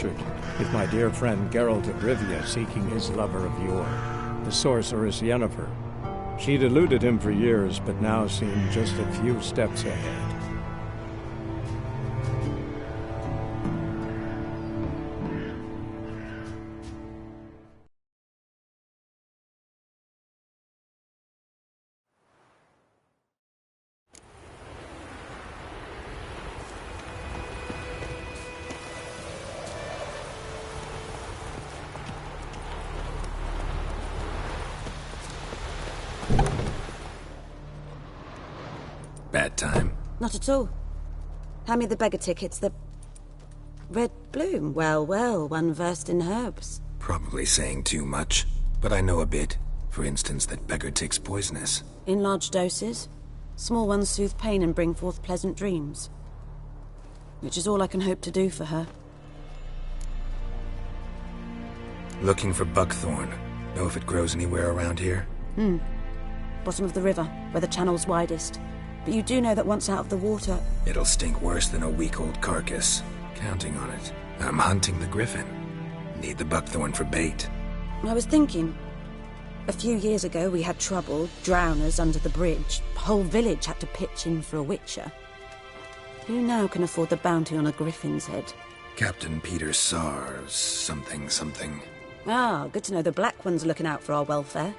adventured, with my dear friend Geralt of Rivia seeking his lover of yore, the sorceress Yennefer. She'd eluded him for years, but now seemed just a few steps ahead. Bad time? Not at all. Hand me the beggar tickets, the... Red bloom. Well, well, one versed in herbs. Probably saying too much, but I know a bit. For instance, that beggar tick's poisonous. In large doses. Small ones soothe pain and bring forth pleasant dreams. Which is all I can hope to do for her. Looking for buckthorn. Know if it grows anywhere around here? Bottom of the river, where the channel's widest. But you do know that once out of the water... It'll stink worse than a week-old carcass. Counting on it. I'm hunting the griffin. Need the buckthorn for bait. I was thinking... A few years ago we had trouble, drowners under the bridge. The whole village had to pitch in for a witcher. Who now can afford the bounty on a griffin's head? Captain Peter Sars, something. Ah, good to know the Black One's looking out for our welfare.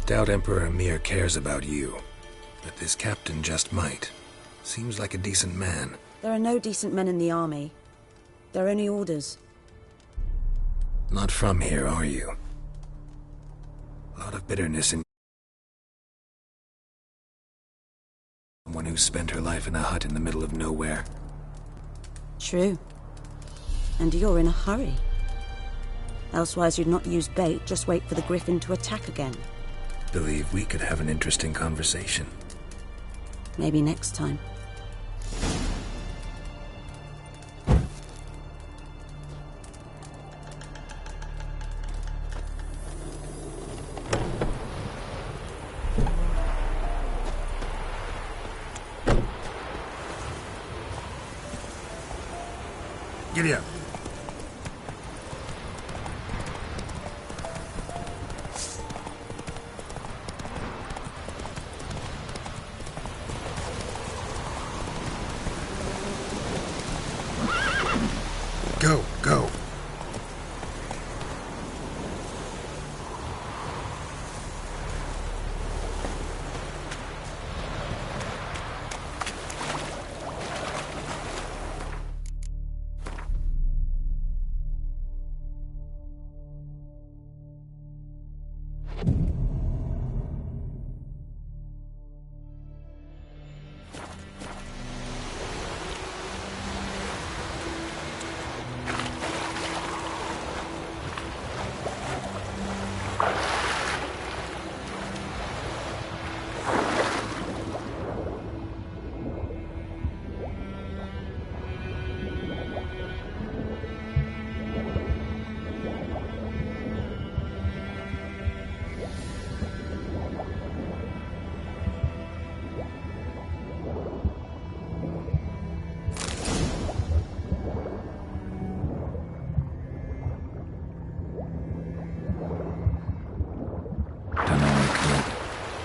Doubt Emperor Emir cares about you, but this captain just might. Seems like a decent man. There are no decent men in the army. There are only orders. Not from here, are you? A lot of bitterness in someone who spent her life in a hut in the middle of nowhere. True. And you're in a hurry. Elsewise you'd not use bait, just wait for the griffin to attack again. Believe we could have an interesting conversation. Maybe next time. Giddy up. Go.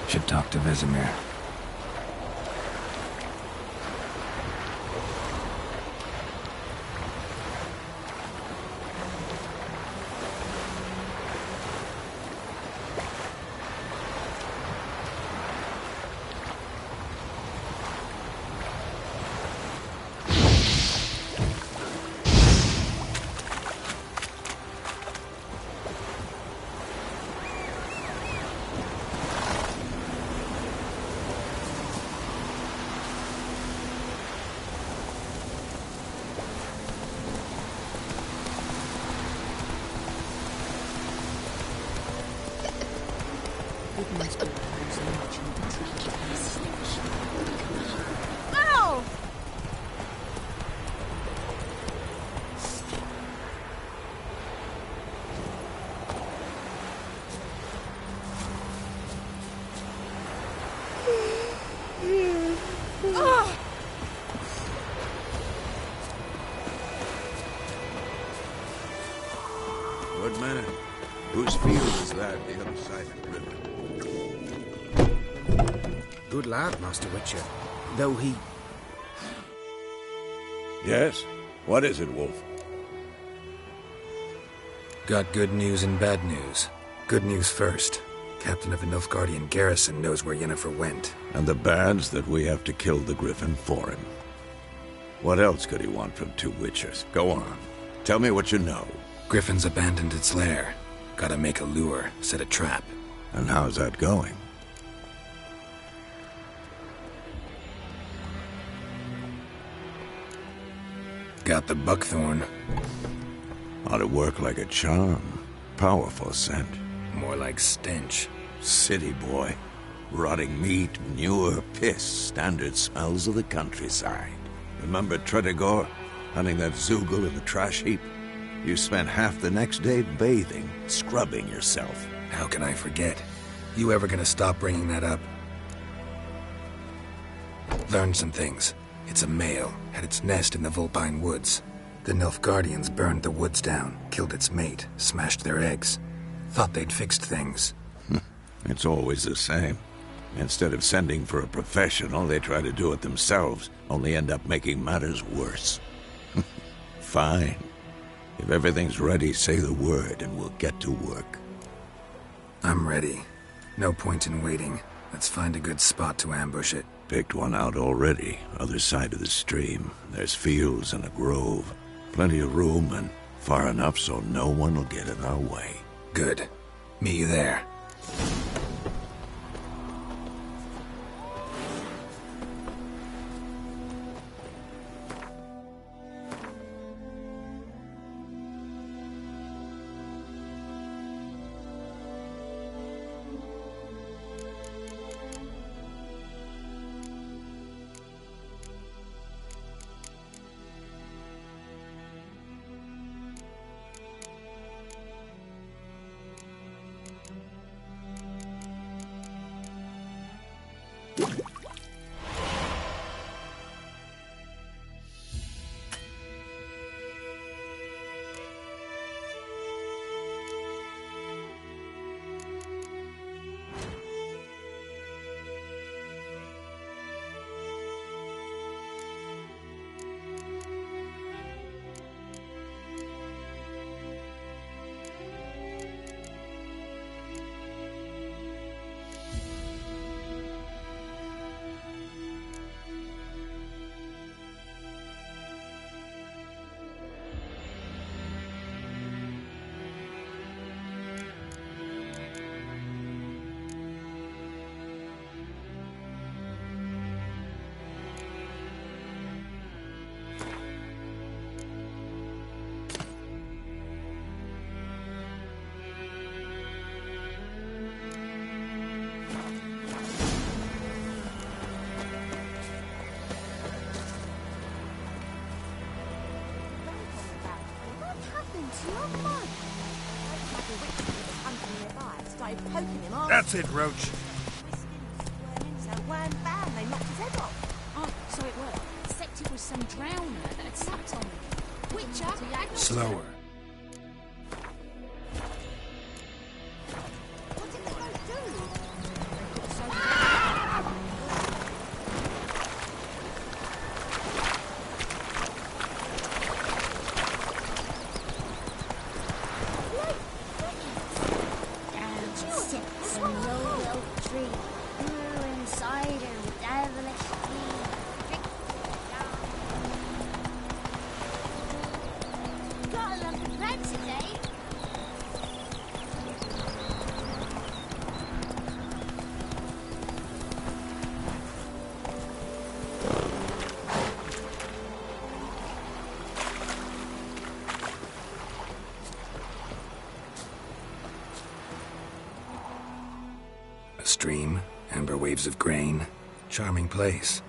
Should talk to Vesemir. Ow! side of the river. Good lad, Master Witcher. Though he... Yes? What is it, Wolf? Got good news and bad news. Good news first. Captain of the Nilfgaardian garrison knows where Yennefer went. And the bad's that we have to kill the Griffin for him. What else could he want from two witchers? Go on. Tell me what you know. Griffin's abandoned its lair. Gotta make a lure, set a trap. And how's that going? Got the buckthorn. Ought to work like a charm. Powerful scent. More like stench. City boy. Rotting meat, manure, piss. Standard smells of the countryside. Remember Tredegor? Hunting that Zoogle in the trash heap? You spent half the next day bathing, scrubbing yourself. How can I forget? You ever gonna stop bringing that up? Learned some things. It's a male, had its nest in the Vulpine Woods. The Nilfgaardians burned the woods down, killed its mate, smashed their eggs. Thought they'd fixed things. It's always the same. Instead of sending for a professional, they try to do it themselves, only end up making matters worse. Fine. If everything's ready, say the word and we'll get to work. I'm ready. No point in waiting. Let's find a good spot to ambush it. Picked one out already, other side of the stream. There's fields and a grove. Plenty of room and far enough so no one will get in our way. Good. Meet you there. That's it, Roach. So wham bam, they knocked his head off. Oh, so it worked. Except it was some drowner that had sapped on me. Witcher? Slower. What did they both do? Down sits a low oak tree. Brewing cider with devilish tea. Drink down. Got a lump of bread today. A stream, amber waves of grain. Charming place.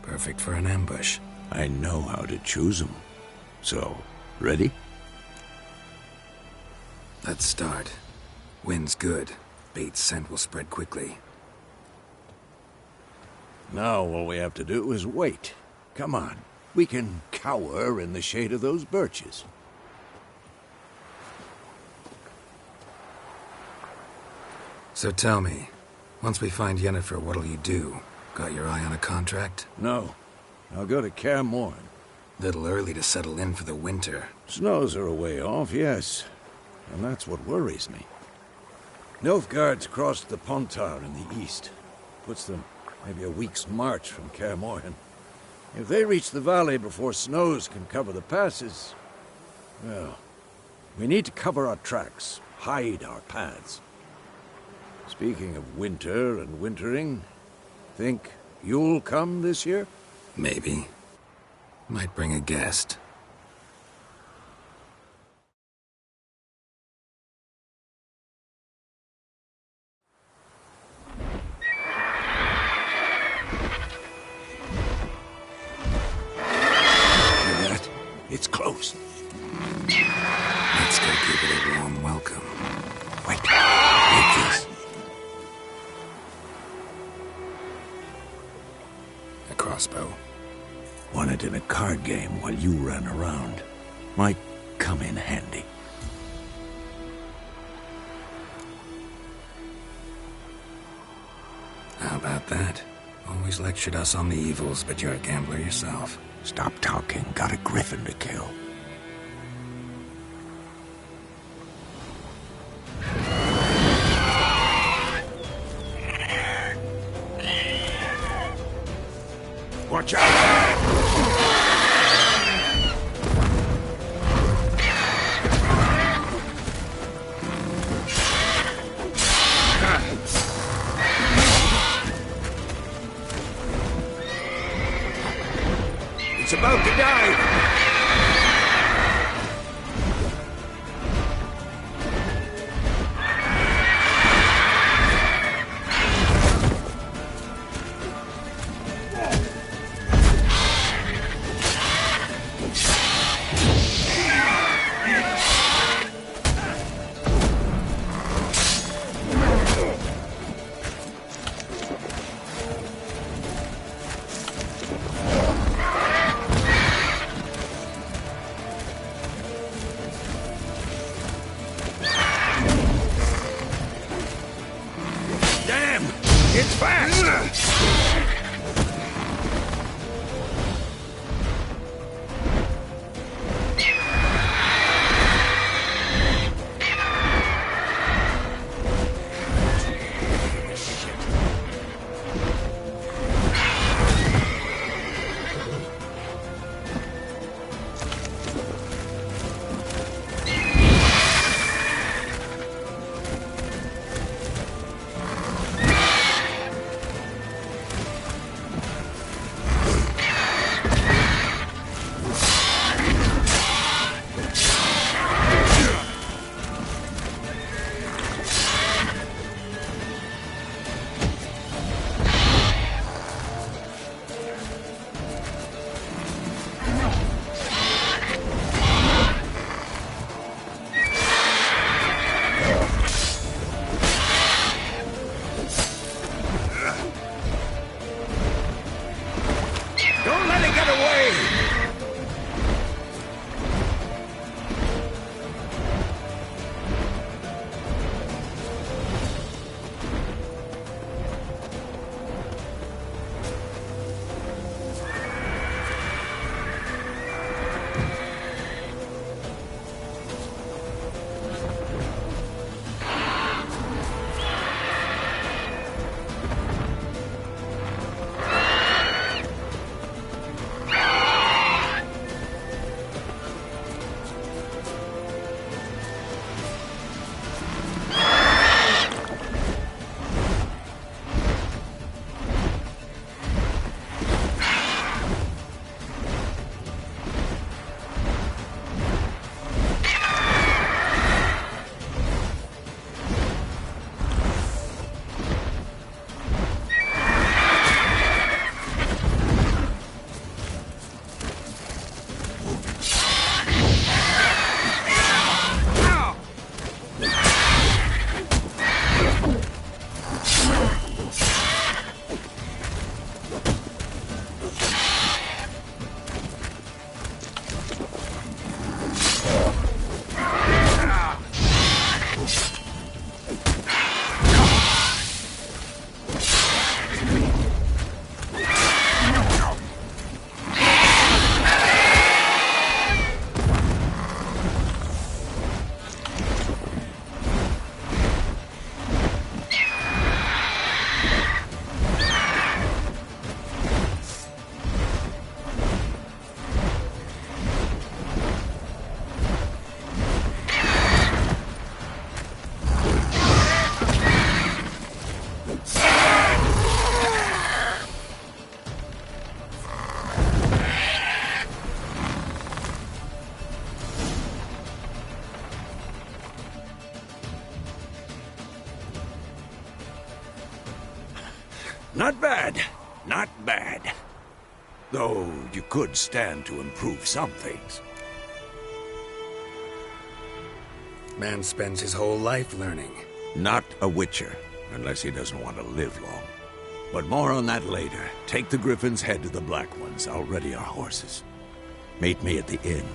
Perfect for an ambush. I know how to choose them. So, ready? Let's start. Wind's good. Bait's scent will spread quickly. Now all we have to do is wait. Come on. We can cower in the shade of those birches. So tell me, once we find Yennefer, what'll you do? Got your eye on a contract? No. I'll go to Kaer Morhen. Little early to settle in for the winter. Snows are a way off, yes. And that's what worries me. Nilfgaard's crossed the Pontar in the east. Puts them maybe a week's march from Kaer Morhen. If they reach the valley before snows can cover the passes, well, we need to cover our tracks, hide our paths. Speaking of winter and wintering, think you'll come this year? Maybe. Might bring a guest. It's close. Let's go give it a warm welcome. Wait. Take this. A crossbow. Won it in a card game while you ran around. Might come in handy. How about that? Always lectured us on the evils, but you're a gambler yourself. Stop talking. Got a griffin to kill. Watch out! It's about to die! It's fast! Not bad. Not bad. Though you could stand to improve some things. Man spends his whole life learning. Not a witcher, unless he doesn't want to live long. But more on that later. Take the Griffin's head to the Black Ones. I'll ready our horses. Meet me at the inn.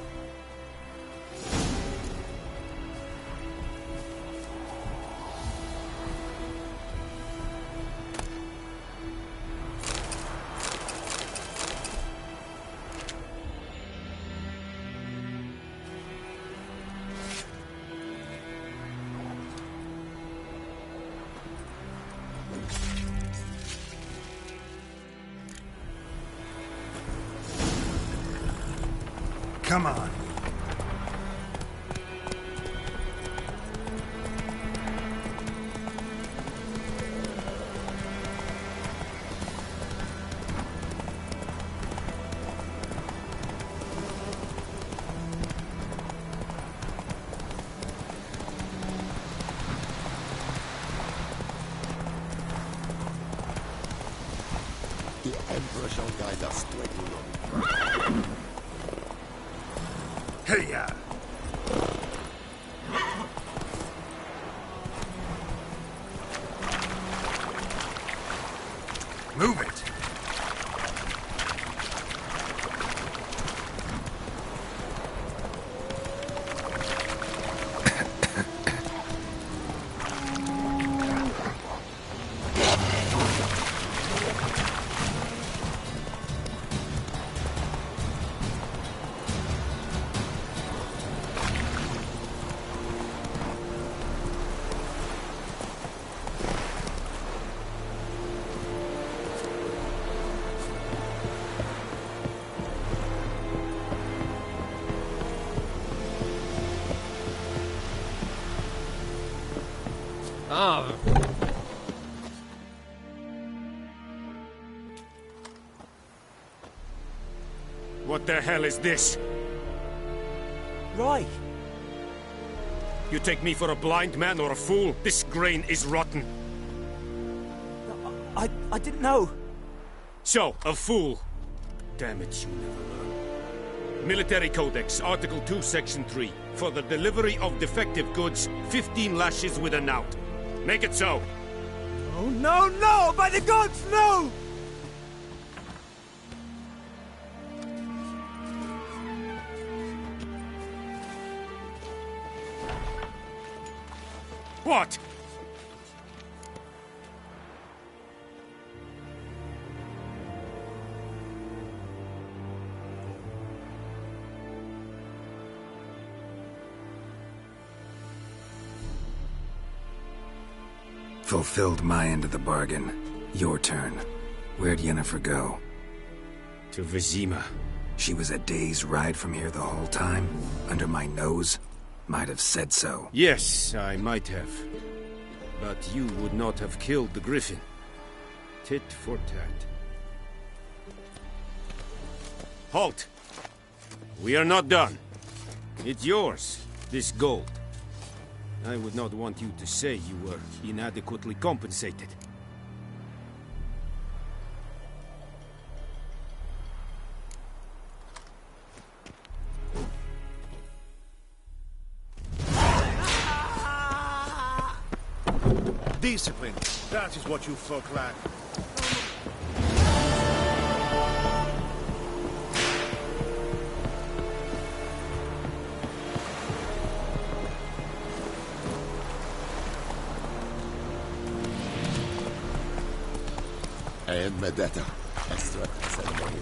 Come on. The Emperor shall guide us to a glory. Hey-ya! Move it! What the hell is this? Right. You take me for a blind man or a fool? This grain is rotten. I didn't know. So, a fool. Damn it, you never learn. Military Codex, Article 2, Section 3. For the delivery of defective goods, 15 lashes with a knout. Make it so. Oh, no, no! By the gods, no! What? Fulfilled my end of the bargain. Your turn. Where'd Yennefer go? To Vizima. She was a day's ride from here the whole time? Under my nose? Might have said so. Yes, I might have. But you would not have killed the Griffin. Tit for tat. Halt! We are not done. It's yours, this gold. I would not want you to say you were inadequately compensated. Discipline. That is what you folk lack. And Medetta. Extra ceremony.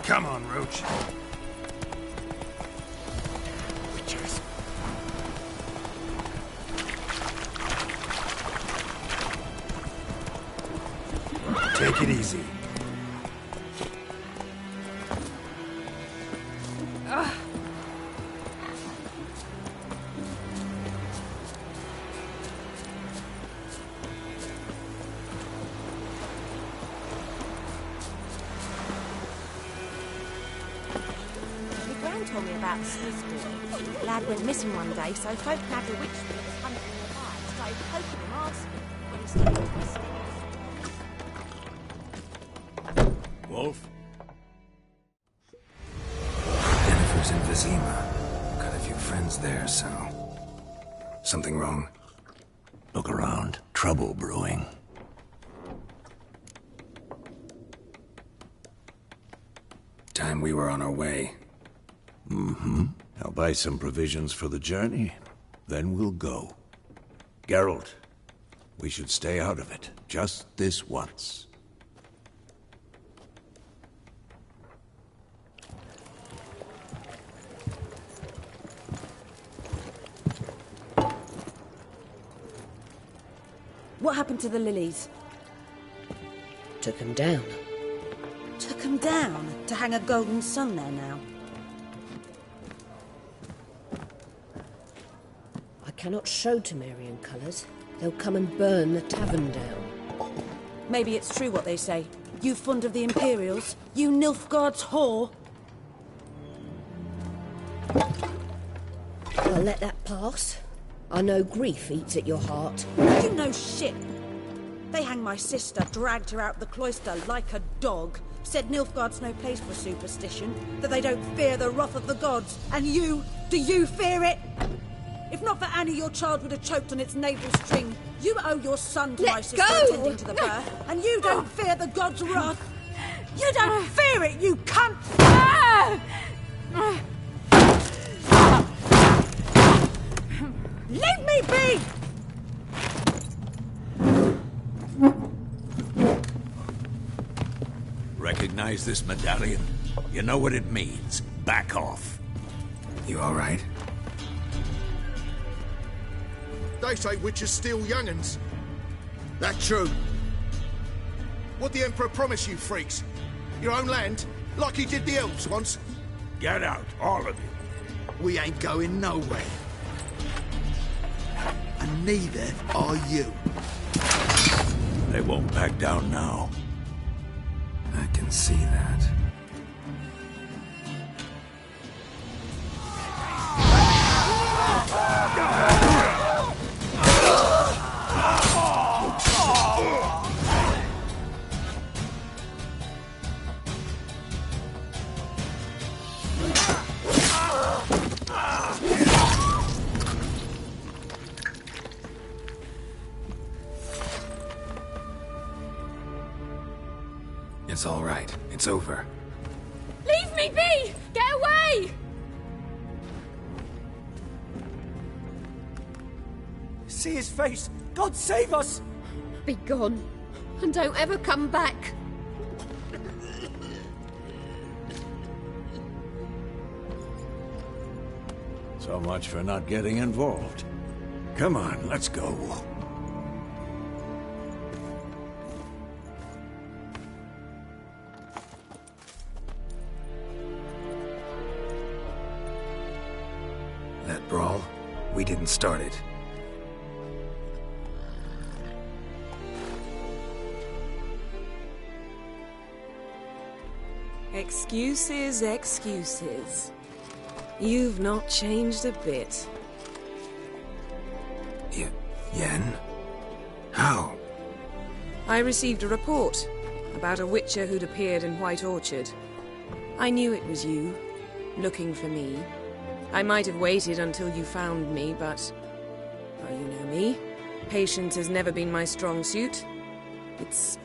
Come on, Roach. Witchers. Take it easy. Told me about the Swiss boy. Lad went missing one day, so folk nabbed a witch that was hunting nearby and started poking him, asking when he started listening. Wolf? Jennifer's in Vizima. Got a few friends there, so... Something wrong? Look around. Trouble brewing. Time we were on our way. Mm-hmm. I'll buy some provisions for the journey, then we'll go. Geralt, we should stay out of it, just this once. What happened to the lilies? Took them down. Took them down? To hang a golden sun there now? I cannot show Temerian colours. They'll come and burn the tavern down. Maybe it's true what they say. You fond of the Imperials? You Nilfgaard's whore? I'll let that pass. I know grief eats at your heart. You know shit. They hanged my sister, dragged her out the cloister like a dog. Said Nilfgaard's no place for superstition, that they don't fear the wrath of the gods. And you, do you fear it? If not for Annie, your child would have choked on its navel string. You owe your son to my sister attending to the birth, and you don't fear the gods' wrath. You don't fear it, you cunt! Leave me be! Recognize this medallion? You know what it means. Back off. You all right? They say witches steal young'uns. That true? What the Emperor promise you, freaks? Your own land? Like he did the elves once? Get out, all of you. We ain't going nowhere. And neither are you. They won't back down now. I can see that. It's all right. It's over. Leave me be! Get away! See his face! God save us! Be gone, and don't ever come back. So much for not getting involved. Come on, let's go. That brawl, we didn't start it. Excuses, excuses. You've not changed a bit. Yen? How? I received a report about a witcher who'd appeared in White Orchard. I knew it was you, looking for me. I might have waited until you found me, but... oh, you know me. Patience has never been my strong suit. It's...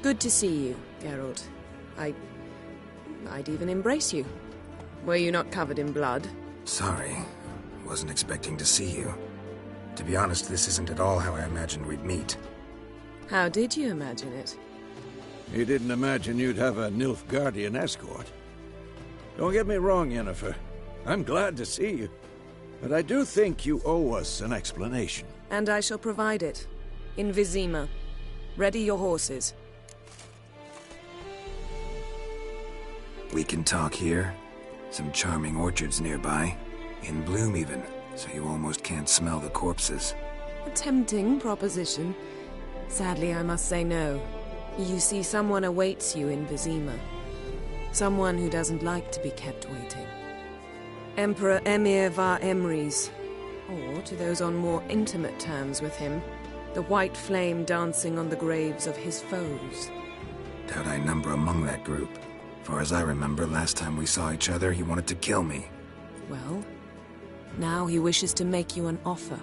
good to see you, Geralt. I'd even embrace you. Were you not covered in blood? Sorry. Wasn't expecting to see you. To be honest, this isn't at all how I imagined we'd meet. How did you imagine it? You didn't imagine you'd have a Nilfgaardian escort. Don't get me wrong, Yennefer. I'm glad to see you. But I do think you owe us an explanation. And I shall provide it. In Vizima. Ready your horses. We can talk here. Some charming orchards nearby. In bloom even, so you almost can't smell the corpses. A tempting proposition. Sadly, I must say no. You see, someone awaits you in Vizima. Someone who doesn't like to be kept waiting. Emperor Emir var Emrys. Or, to those on more intimate terms with him, the white flame dancing on the graves of his foes. Doubt I number among that group. Far as I remember, last time we saw each other, he wanted to kill me. Well, now he wishes to make you an offer.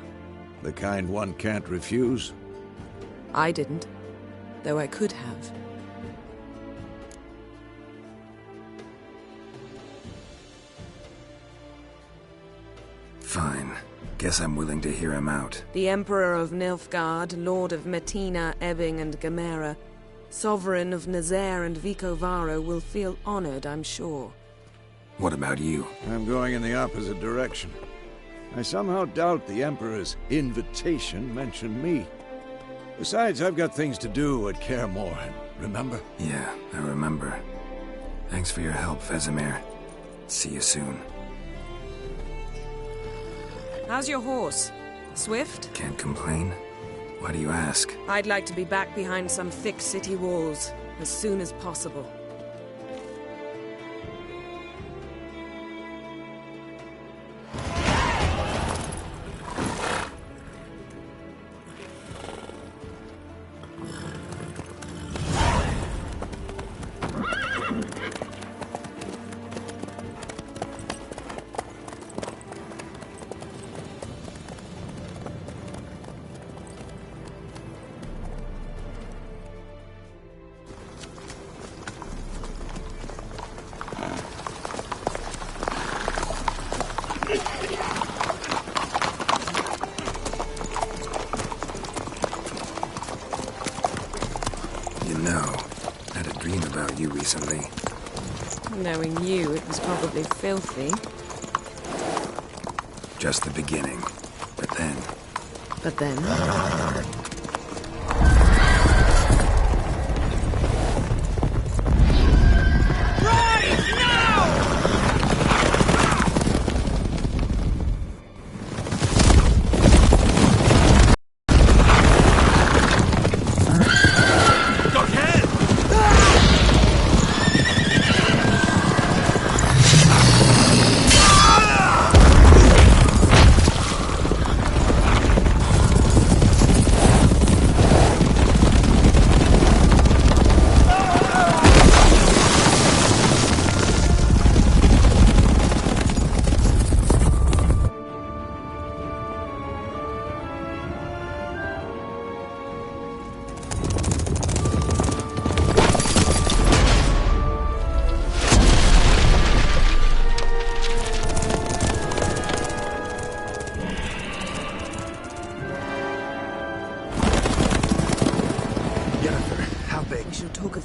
The kind one can't refuse? I didn't, though I could have. Fine. Guess I'm willing to hear him out. The Emperor of Nilfgaard, Lord of Metina, Ebbing and Gamera, Sovereign of Nazaire and Vicovaro will feel honored, I'm sure. What about you? I'm going in the opposite direction. I somehow doubt the Emperor's invitation mentioned me. Besides, I've got things to do at Kaer Morhen, remember? Yeah, I remember. Thanks for your help, Vesemir. See you soon. How's your horse? Swift? Can't complain. Why do you ask? I'd like to be back behind some thick city walls as soon as possible. Recently. Knowing you, it was probably filthy. Just the beginning. But then... But then...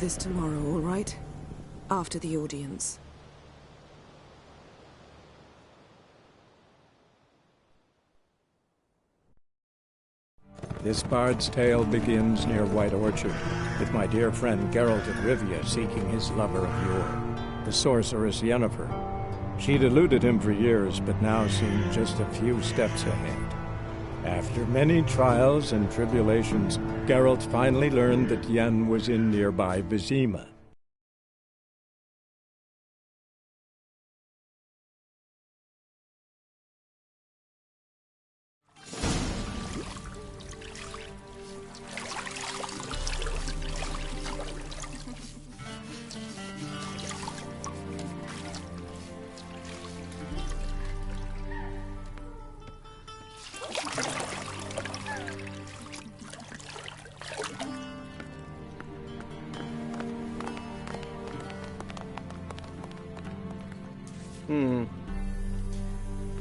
this tomorrow, all right? After the audience. This bard's tale begins near White Orchard, with my dear friend Geralt of Rivia seeking his lover of yore, the sorceress Yennefer. She'd eluded him for years, but now seemed just a few steps ahead. After many trials and tribulations, Geralt finally learned that Yen was in nearby Vizima.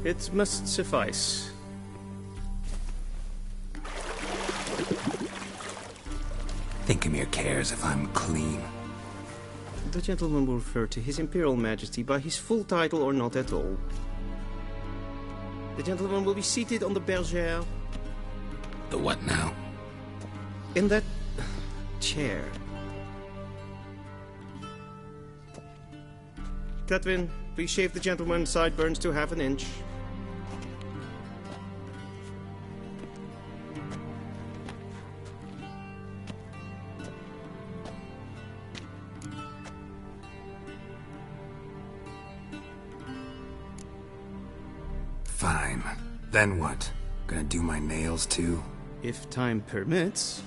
It must suffice. Thinkamere cares if I'm clean. The gentleman will refer to His Imperial Majesty by his full title or not at all. The gentleman will be seated on the bergère. The what now? In that chair. Catwin, please shave the gentleman's sideburns to half an inch. Fine. Then what? Gonna do my nails too? If time permits.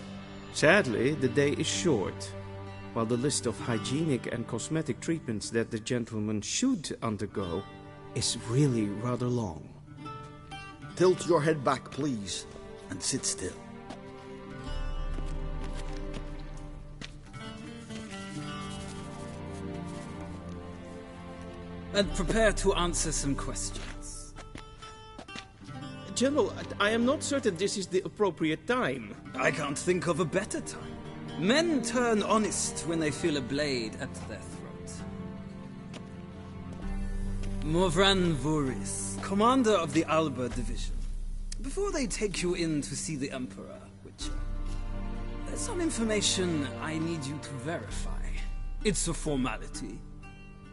Sadly, the day is short, while the list of hygienic and cosmetic treatments that the gentleman should undergo is really rather long. Tilt your head back, please, and sit still. And prepare to answer some questions. General, I am not certain this is the appropriate time. I can't think of a better time. Men turn honest when they feel a blade at their throat. Morvran Voris, commander of the Alba Division. Before they take you in to see the Emperor, Witcher, there's some information I need you to verify. It's a formality,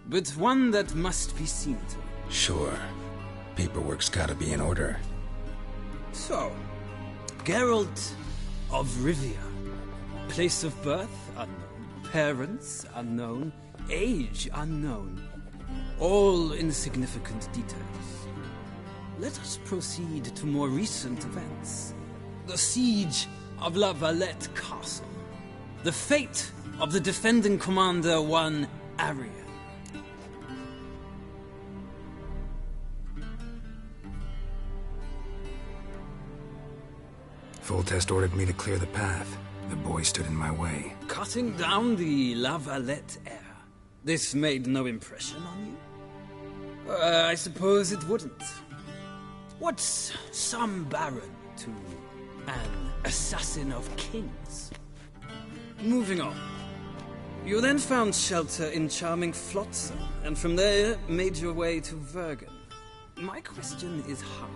but one that must be seen to. Sure. Paperwork's gotta be in order. So, Geralt of Rivia. Place of birth unknown. Parents unknown. Age unknown. All insignificant details. Let us proceed to more recent events. The siege of La Valette Castle. The fate of the defending commander, one Arian. Foltest ordered me to clear the path. The boy stood in my way. Cutting down the La Valette heir. This made no impression on you? I suppose it wouldn't. What's some baron to an assassin of kings? Moving on. You then found shelter in charming Flotsam, and from there made your way to Vergen. My question is how?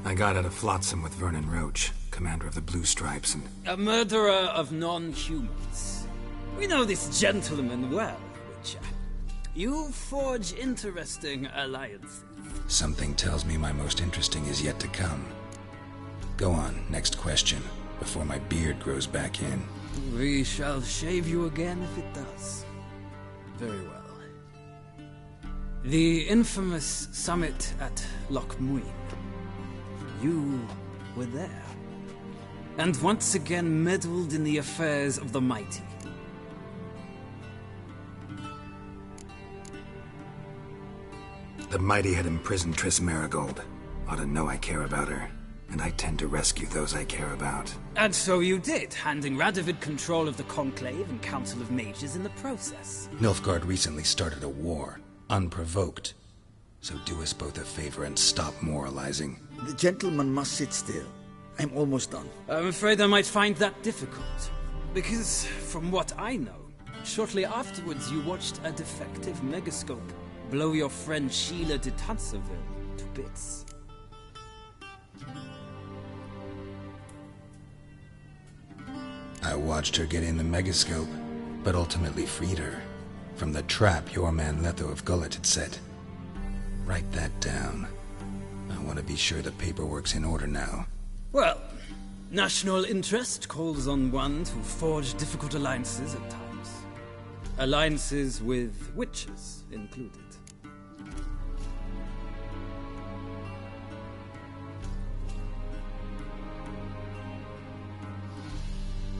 I got out of Flotsam with Vernon Roach, commander of the Blue Stripes, and... A murderer of non-humans. We know this gentleman well, Witcher. You forge interesting alliances. Something tells me my most interesting is yet to come. Go on, next question, before my beard grows back in. We shall shave you again if it does. Very well. The infamous summit at Loch Muin. You were there. And once again meddled in the affairs of the mighty. The mighty had imprisoned Triss Marigold. Ought to know I care about her. And I tend to rescue those I care about. And so you did, handing Radovid control of the Conclave and Council of Mages in the process. Nilfgaard recently started a war, unprovoked. So do us both a favor and stop moralizing. The gentleman must sit still. I'm almost done. I'm afraid I might find that difficult. Because, from what I know, shortly afterwards you watched a defective megascope blow your friend Sheila de Tanserville to bits. I watched her get in the megascope, but ultimately freed her. From the trap your man Letho of Gullet had set. Write that down. I want to be sure the paperwork's in order now. Well, national interest calls on one to forge difficult alliances at times. Alliances with witches included.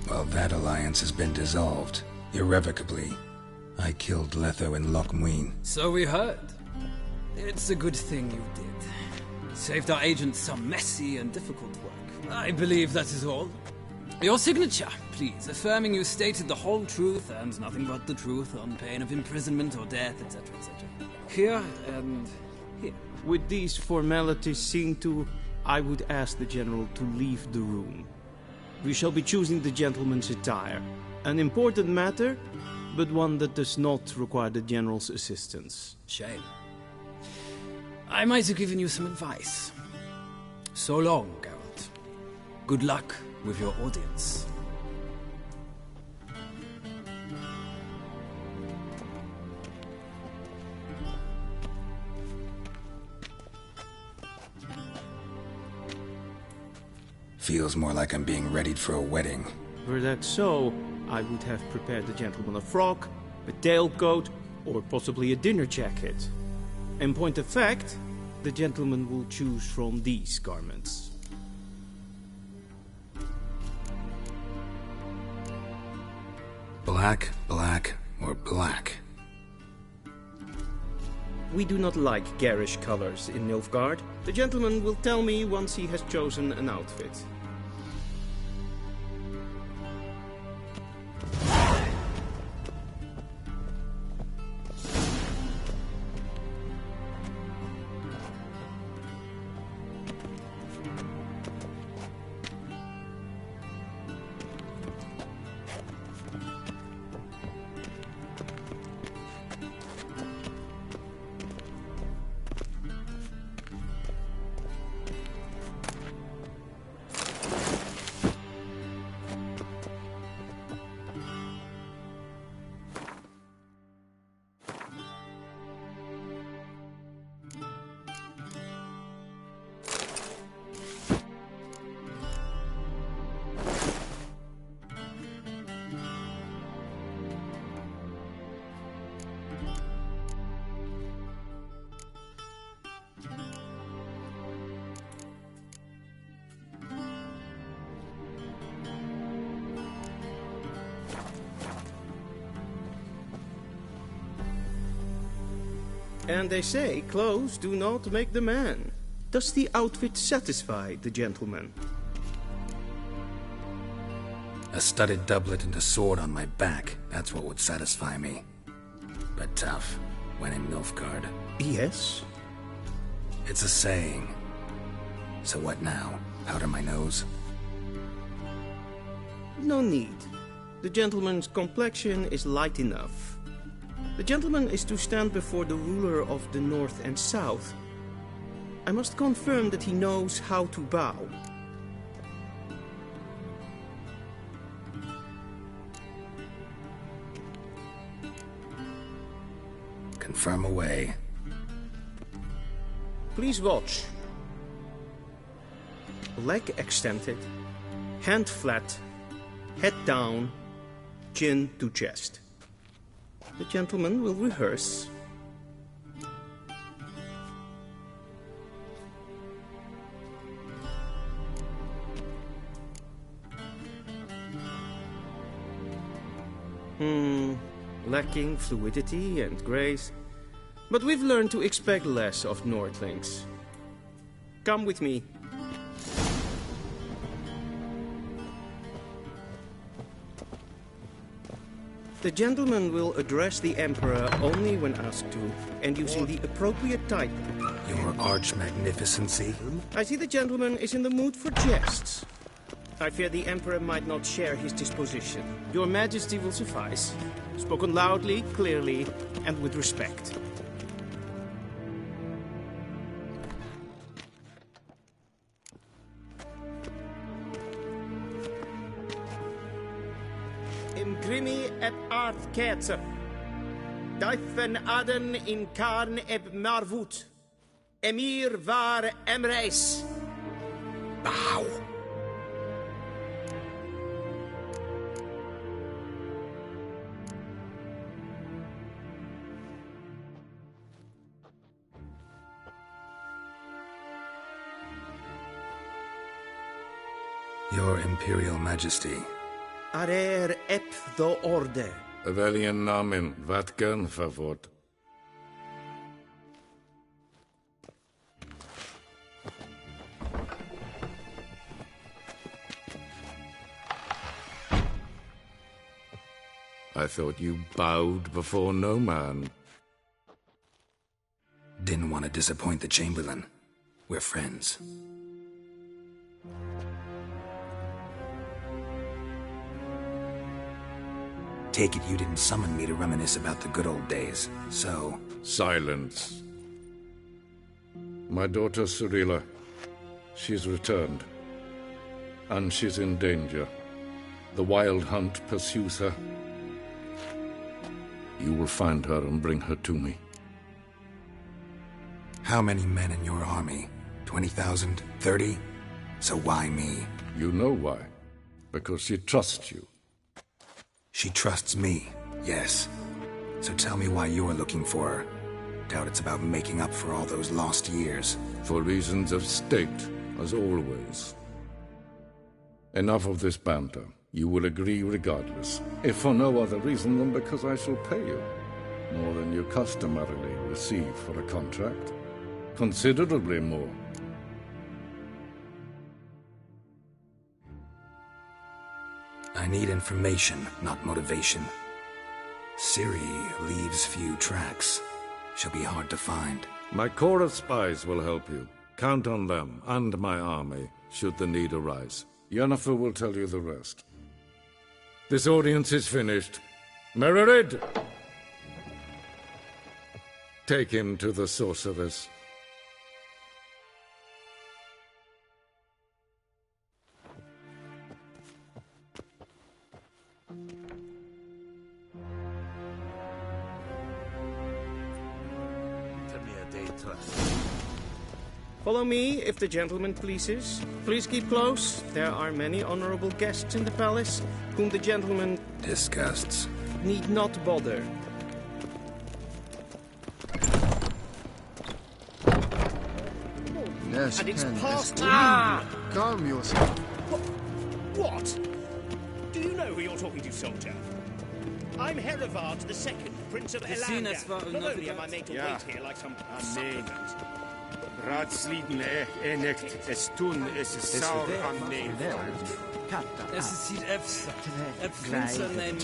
Well, that alliance has been dissolved, irrevocably. I killed Letho in Loch Muin. So we heard. It's a good thing you did. Saved our agent some messy and difficult work. I believe that is all. Your signature, please, affirming you stated the whole truth and nothing but the truth on pain of imprisonment or death, etc., etc. Here and here. With these formalities seen to, I would ask the General to leave the room. We shall be choosing the gentleman's attire. An important matter, but one that does not require the General's assistance. Shame. I might have given you some advice. So long, Geralt. Good luck with your audience. Feels more like I'm being readied for a wedding. Were that so, I would have prepared the gentleman a frock, a tailcoat, or possibly a dinner jacket. In point of fact, the gentleman will choose from these garments. Black, black, or black? We do not like garish colors in Nilfgaard. The gentleman will tell me once he has chosen an outfit. And they say clothes do not make the man. Does the outfit satisfy the gentleman? A studded doublet and a sword on my back, that's what would satisfy me. But tough, when in Nilfgaard. Yes? It's a saying. So what now? Powder my nose? No need. The gentleman's complexion is light enough. The gentleman is to stand before the ruler of the North and South. I must confirm that he knows how to bow. Confirm away. Please watch. Leg extended, hand flat, head down, chin to chest. The gentleman will rehearse. Lacking fluidity and grace. But we've learned to expect less of Nordlings. Come with me. The gentleman will address the Emperor only when asked to, and using the appropriate type. Your arch-magnificency? I see the gentleman is in the mood for jests. I fear the Emperor might not share his disposition. Your Majesty will suffice. Spoken loudly, clearly, and with respect. Imgrimi et art ketzer. Daifen aden in karn eb marvut. Emir var emreis. Bow. Your Imperial Majesty. Arer ep do orde. Weljen namen, wat kan favort? I thought you bowed before no man. Didn't want to disappoint the Chamberlain. We're friends. Take it you didn't summon me to reminisce about the good old days, so... Silence. My daughter Cirilla, she's returned. And she's in danger. The Wild Hunt pursues her. You will find her and bring her to me. How many men in your army? 20,000? 30? So why me? You know why. Because she trusts you. She trusts me, yes. So tell me why you're looking for her. Doubt it's about making up for all those lost years. For reasons of state, as always. Enough of this banter. You will agree regardless. If for no other reason than because I shall pay you. More than you customarily receive for a contract. Considerably more. I need information, not motivation. Ciri leaves few tracks. She'll be hard to find. My corps of spies will help you. Count on them, and my army, should the need arise. Yennefer will tell you the rest. This audience is finished. Mererid! Take him to the sorceress. Follow me, if the gentleman pleases. Please keep close. There are many honorable guests in the palace, whom the gentleman... disgusts. ...need not bother. Yes, and it's past Calm yourself. What? Do you know who you're talking to, soldier? I'm Herivard II, Prince of Elangar. Not only am I made to wait here like some supplicant. Ratsliden enekt estun es saur an Es sieht Prinsen ein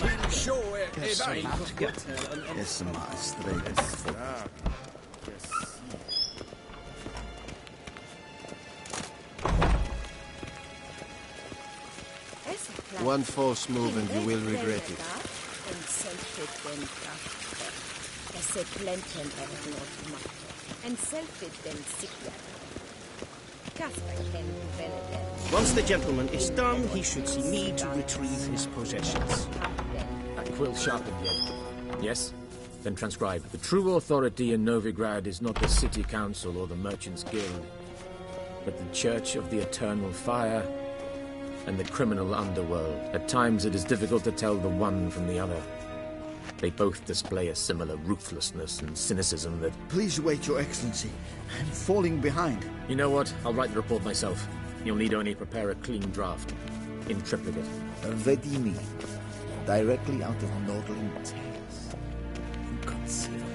One false move and you will regret it. Once the gentleman is done, he should see me to retrieve his possessions. That quill sharpened yet? Yes? Then transcribe. The true authority in Novigrad is not the City Council or the Merchants' Guild, but the Church of the Eternal Fire and the criminal underworld. At times it is difficult to tell the one from the other. They both display a similar ruthlessness and cynicism that... Please wait, Your Excellency. I'm falling behind. You know what? I'll write the report myself. You'll need only prepare a clean draft. In triplicate. Vedimi. Directly out of Nordling Tales. Inconceivable.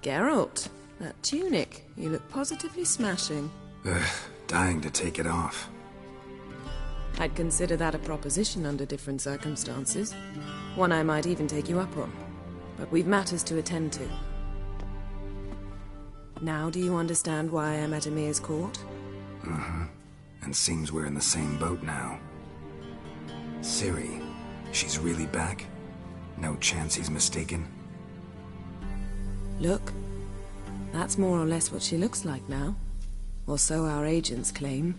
Geralt, that tunic. You look positively smashing. Dying to take it off. I'd consider that a proposition under different circumstances. One I might even take you up on. But we've matters to attend to. Now do you understand why I'm at Emir's court? Uh-huh. And seems we're in the same boat now. Ciri, she's really back? No chance he's mistaken? Look, that's more or less what she looks like now. Or so our agents claim.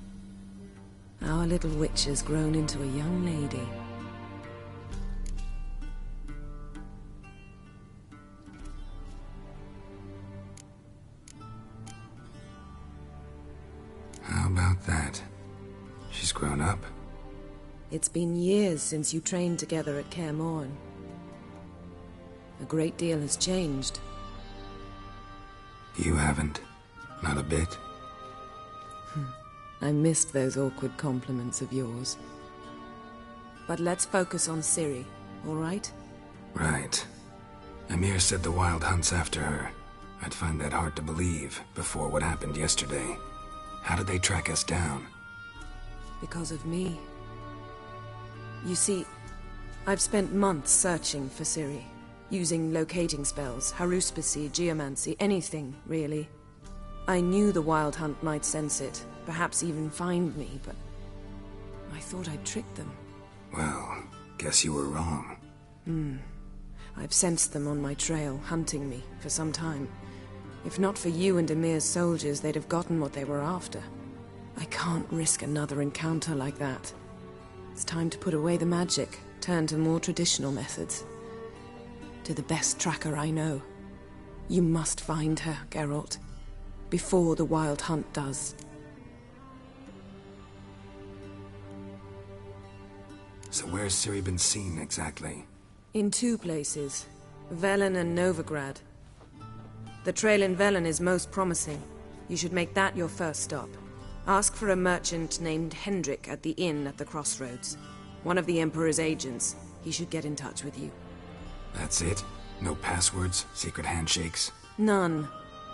Our little witch has grown into a young lady. How about that? She's grown up? It's been years since you trained together at Kaer Morhen. A great deal has changed. You haven't. Not a bit. I missed those awkward compliments of yours. But let's focus on Ciri, all right? Right. Emir said the Wild Hunt's after her. I'd find that hard to believe before what happened yesterday. How did they track us down? Because of me. You see, I've spent months searching for Ciri, using locating spells, haruspicy, geomancy, anything, really. I knew the Wild Hunt might sense it, perhaps even find me, but I thought I'd tricked them. Well, guess you were wrong. I've sensed them on my trail, hunting me, for some time. If not for you and Emir's soldiers, they'd have gotten what they were after. I can't risk another encounter like that. It's time to put away the magic, turn to more traditional methods. To the best tracker I know. You must find her, Geralt. Before the Wild Hunt does. So where's Ciri been seen, exactly? In 2 places. Velen and Novigrad. The trail in Velen is most promising. You should make that your first stop. Ask for a merchant named Hendrik at the inn at the crossroads. One of the Emperor's agents. He should get in touch with you. That's it? No passwords? Secret handshakes? None.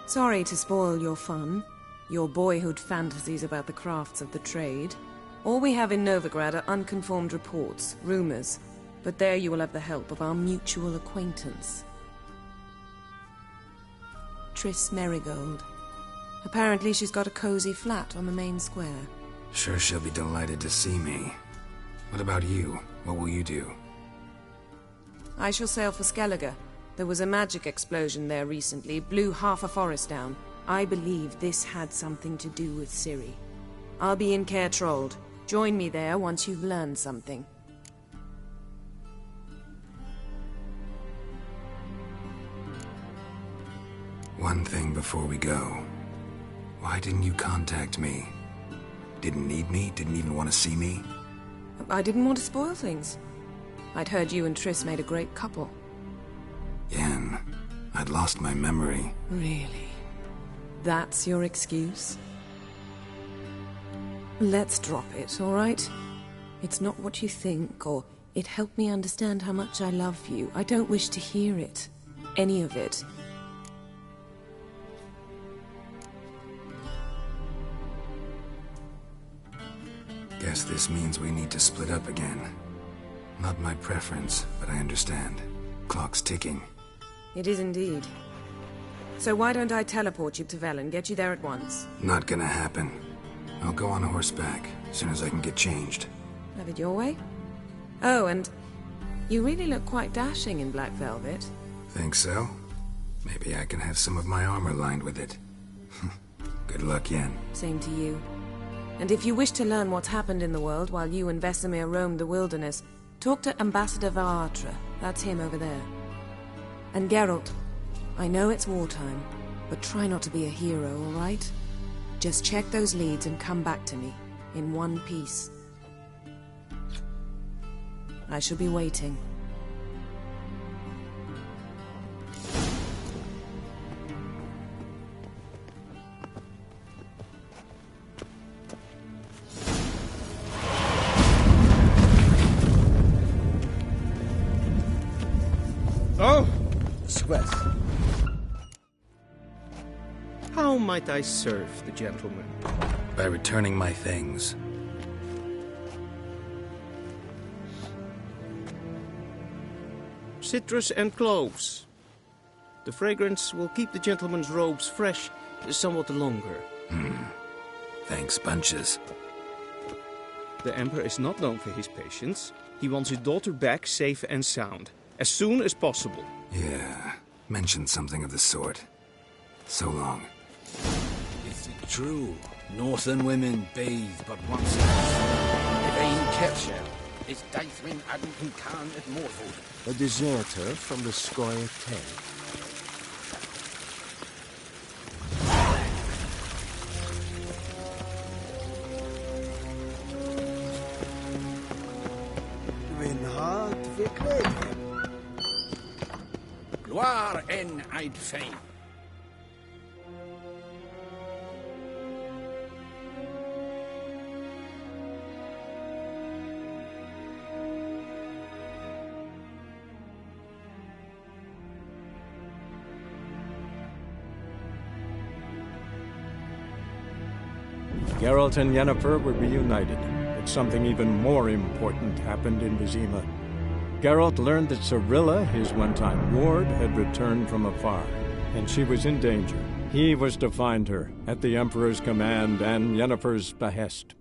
Sorry to spoil your fun. Your boyhood fantasies about the crafts of the trade. All we have in Novigrad are unconfirmed reports, rumors. But there you will have the help of our mutual acquaintance. Triss Merigold. Apparently she's got a cozy flat on the main square. Sure she'll be delighted to see me. What about you? What will you do? I shall sail for Skellige. There was a magic explosion there recently, blew half a forest down. I believe this had something to do with Ciri. I'll be in Caer Trold. Join me there once you've learned something. One thing before we go. Why didn't you contact me? Didn't need me? Didn't even want to see me? I didn't want to spoil things. I'd heard you and Triss made a great couple. Yen, I'd lost my memory. Really? That's your excuse? Let's drop it, all right? It's not what you think, or it helped me understand how much I love you. I don't wish to hear it. Any of it. Guess this means we need to split up again. Not my preference, but I understand. Clock's ticking. It is indeed. So why don't I teleport you to Velen, get you there at once? Not gonna happen. I'll go on horseback, as soon as I can get changed. Have it your way? Oh, and you really look quite dashing in black velvet. Think so? Maybe I can have some of my armor lined with it. Good luck, Yen. Same to you. And if you wish to learn what's happened in the world while you and Vesemir roamed the wilderness, talk to Ambassador Varatra. That's him over there. And Geralt, I know it's wartime, but try not to be a hero, all right? Just check those leads and come back to me, in one piece. I shall be waiting. Oh! Sweat. How might I serve the gentleman? By returning my things. Citrus and cloves. The fragrance will keep the gentleman's robes fresh somewhat longer. Thanks, bunches. The Emperor is not known for his patience. He wants his daughter back safe and sound, as soon as possible. Yeah, mentioned something of the sort. So long. Is it true? Northern women bathe but once a month. If ein Kercher is Deithwin Adden Khan at Morwood. A deserter from the Scoia Ten. Gloire en Eid Fein. Geralt and Yennefer were reunited, but something even more important happened in Vizima. Geralt learned that Cirilla, his one-time ward, had returned from afar, and she was in danger. He was to find her, at the Emperor's command and Yennefer's behest.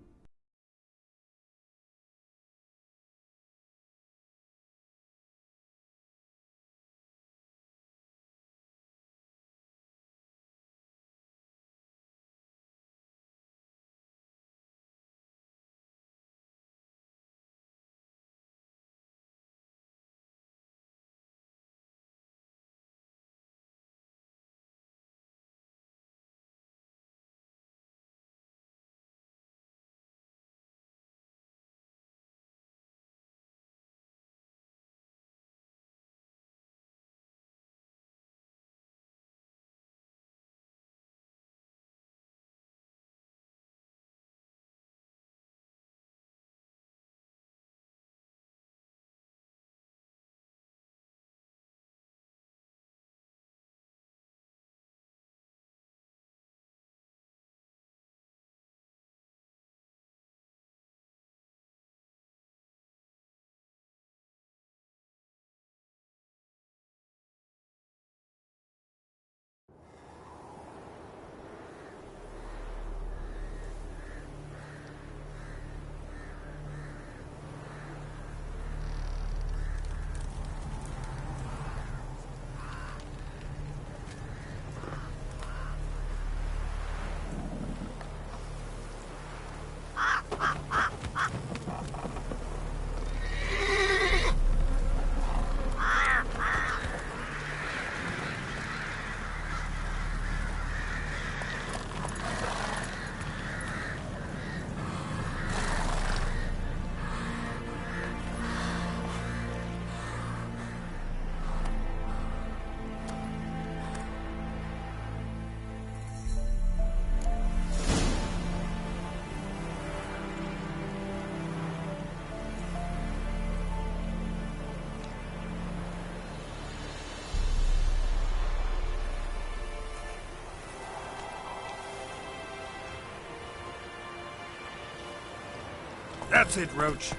That's it, Roach.